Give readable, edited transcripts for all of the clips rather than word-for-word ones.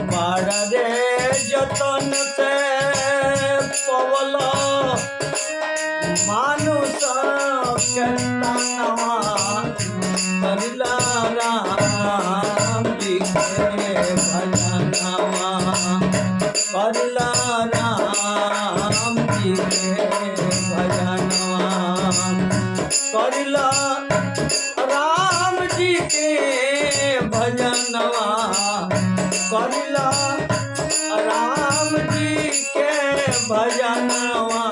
बड़ा रे जतन से पवला मानुष के तनवा करिला राम जी के भजनवा करिला राम जी के भजनवा करिला राम जी के भजनवा करिला राम जी के भजनवा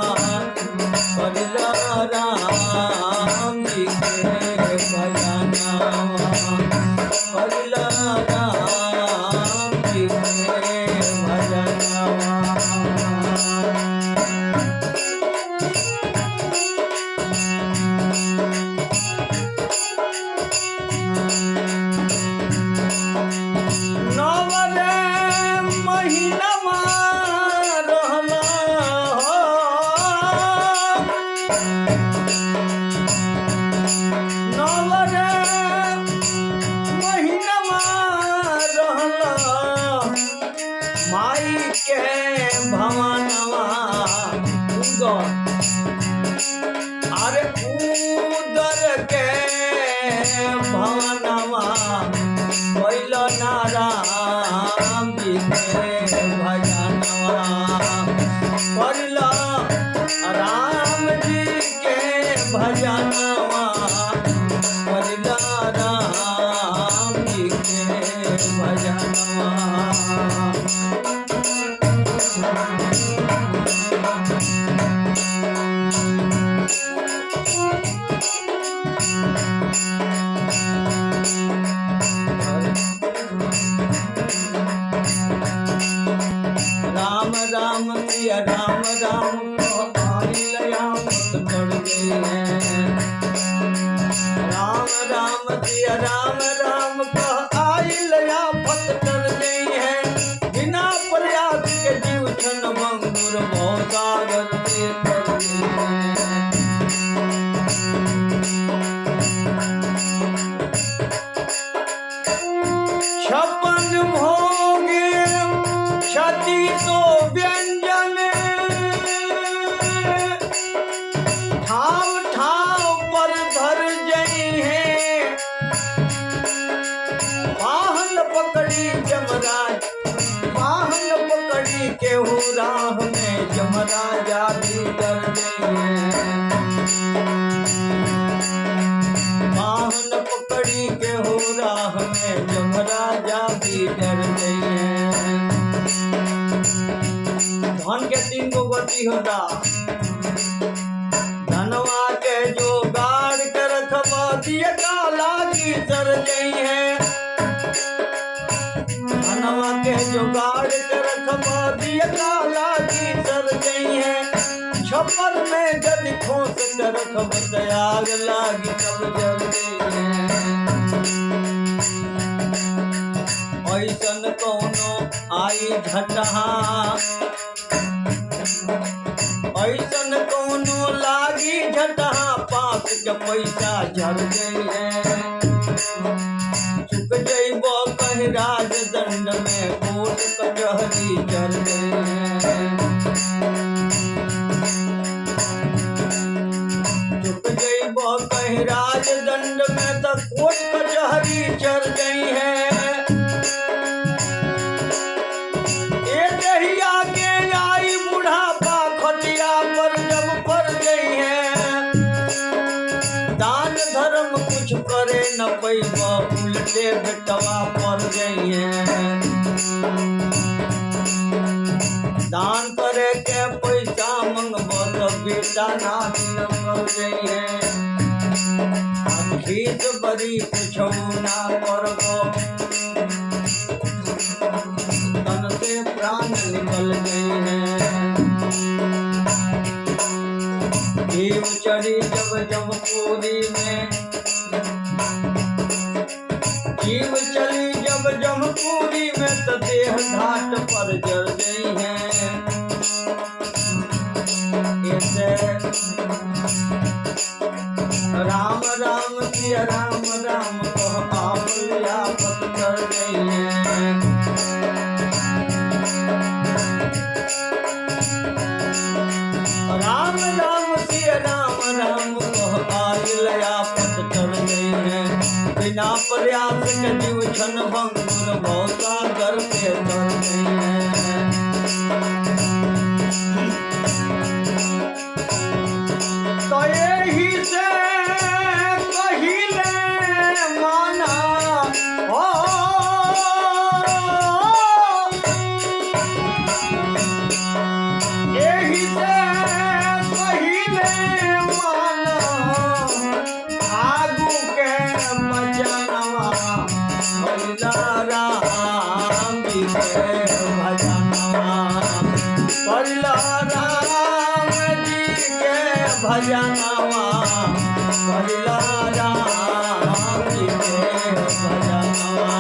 करिला राम जी के भजनवा करिला राम जी के भजनवा। माई के भवनवा अरे उदर के भवनवा कैल नाराम जी के भजनवा कैल राम जी के भजनवा कैल राम जी के भजनवा। राम राम सिया राम राम को आइलया मत कर गई है। राम राम सिया राम राम को आइलया मत कर गई है। बिना प्रयास के जीव छन मंगुर मोदागर से कर गई है। छप्पन भोगे क्षति तो व्यंजन ठाव ठाव पर धर गई है। वाहन पकड़ी जमराज वाहन पकड़ी के हो राह में जमराजा भी डर गई है। वाहन पकड़ी के हो राह में जमराजा भी डर गई है। धन के 3 गो गति होता। धनवा के जो गाड़ के रखवा दिए काला की सर गई है। धनवा के जो गाड़ के रखवा दिए काला की सर गई है। छप्पर में गद खोस कर रखब आग लागी तब जल गई है। ऐसन कौनो आई झटहा ऐसन कौनो लागी झटहा पाप के पैसा झड़ गई है। चुक जइबो कहीं राज दंड में कोर्ट कचहरी चल गई है। चुक जइबो कहीं राज दंड में तो कोर्ट कचहरी चल गई है। करे न पैबा उल्टे बेटवा पड़ गई है। दान करे के पैसा मंगबो तो बेटा ना मिल गई है। खीस बड़ी कुछ ना करबो तन से प्राण निकल गई है। जीव चढ़ी जब जमपुरी में जीव चली जब जमपुरी में तो देह घाट पर जल गई है। राम राम सिया राम राम को आप लिया पत कर गई है। बिना प्रयास के जीव छन भंगुर भव सागर के तर गई है। तो यही से कहिले माना हो, यही से कहिले माना आगू के भजनवा भैला राम जी के भजनवा, भैला राम जी के भजनवा, भैला राम जी के भजनवा।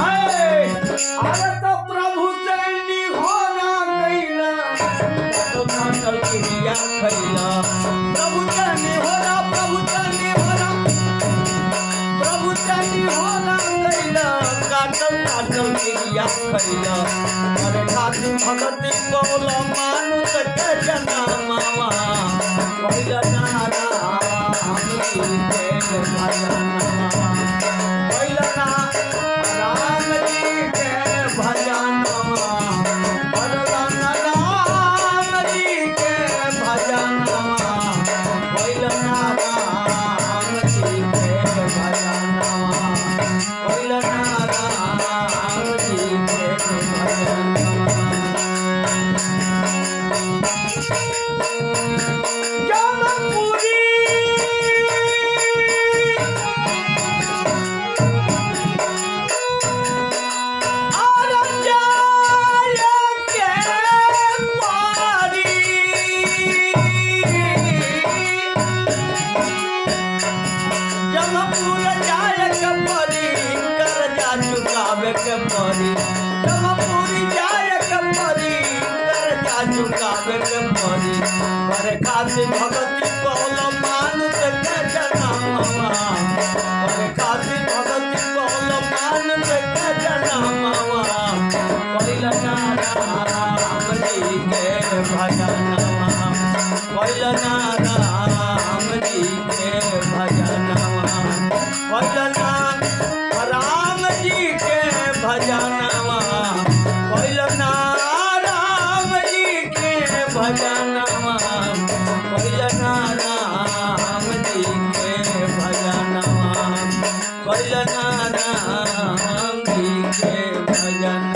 अरे तो प्रभु चैनी होना कैला तो काटल क्रिया खैला, प्रभु चैनी होना, प्रभु चैनी होना, प्रभु चैनी होना कैला काटल क्रिया खैला। अरे खाती भगति बोल मानुष के जनमावा, पहिला नारा हम जी के भजनवा, पहिला राम जी के भजनवा, पहिला राम जी के भजनवा, पहिला राम जी के भजनवा, पहिला राम जी के भजनवा। जमपुरी के परी, जमपुरी जाय के परी, कर्जा चुकावे के परी। करे खातिर भगति कहल मानुष के जनमवा, करे खातिर भगति कहल मानुष के जनमवा, पहिला राम जी के भजनवा, पहिला राम जी के भजनवा, पहिला राम जी के भजनवा, पहिला राम जी के भजनवा, पहिला राम जी के भजनवा, पहिला राम जी के भजनवा।